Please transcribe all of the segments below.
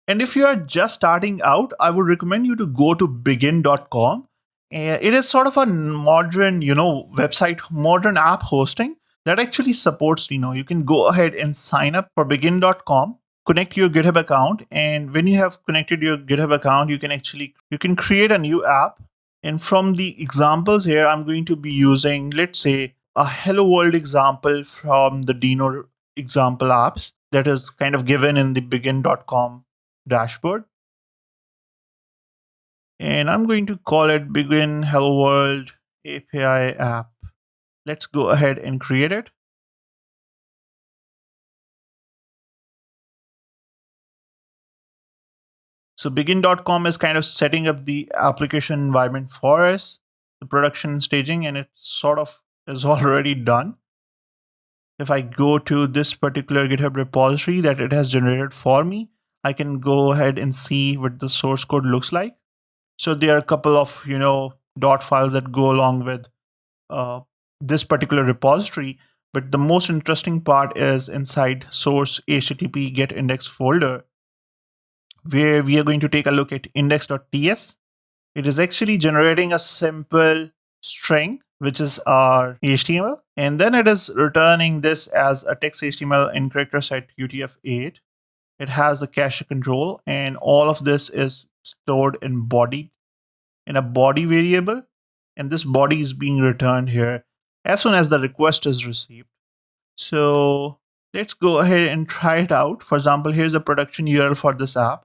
And if you are just starting out, I would recommend you to go to begin.com. It is sort of a modern, website, modern app hosting that actually supports, you can go ahead and sign up for begin.com, connect your GitHub account. And when you have connected your GitHub account, you can create a new app. And from the examples here, I'm going to be using, let's say, a hello world example from the Deno example apps that is kind of given in the begin.com dashboard. And I'm going to call it begin hello world API app. Let's go ahead and create it. So begin.com is kind of setting up the application environment for us, the production staging, and it sort of is already done. If I go to this particular GitHub repository that it has generated for me, I can go ahead and see what the source code looks like. So there are a couple of, dot files that go along with uh, this particular repository. But the most interesting part is inside source HTTP get index folder, where we are going to take a look at index.ts. It is actually generating a simple string, which is our HTML. And then it is returning this as a text HTML in character set UTF-8. It has the cache control, and all of this is stored in a body variable. And this body is being returned here as soon as the request is received. So let's go ahead and try it out. For example, here's a production URL for this app.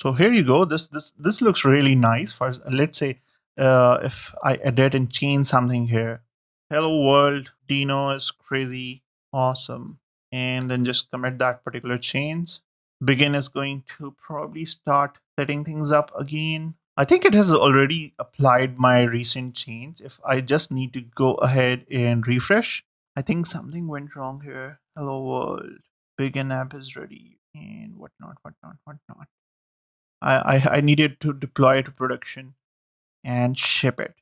So here you go. This looks really nice. For let's say if I edit and change something here, hello world, Deno is crazy, awesome, and then just commit that particular change. Begin is going to probably start setting things up again. I think it has already applied my recent change. If I just need to go ahead and refresh, I think something went wrong here. Hello world, begin app is ready, and whatnot. I needed to deploy it to production and ship it.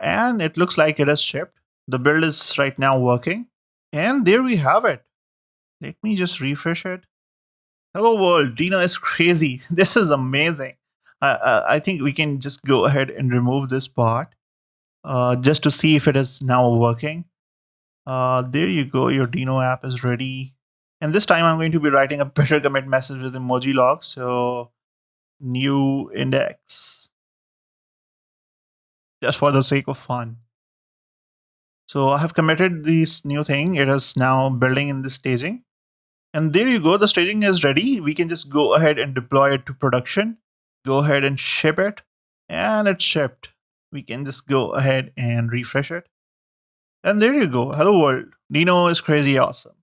And it looks like it has shipped. The build is right now working. And there we have it. Let me just refresh it. Hello world, Deno is crazy. This is amazing. I think we can just go ahead and remove this part just to see if it is now working. There you go. Your Deno app is ready. And this time I'm going to be writing a better commit message with emoji log. So new index, just for the sake of fun. So I have committed this new thing. It is now building in the staging. And there you go. The staging is ready. We can just go ahead and deploy it to production. Go ahead and ship it. And it's shipped. We can just go ahead and refresh it. And there you go. Hello world. Deno is crazy awesome.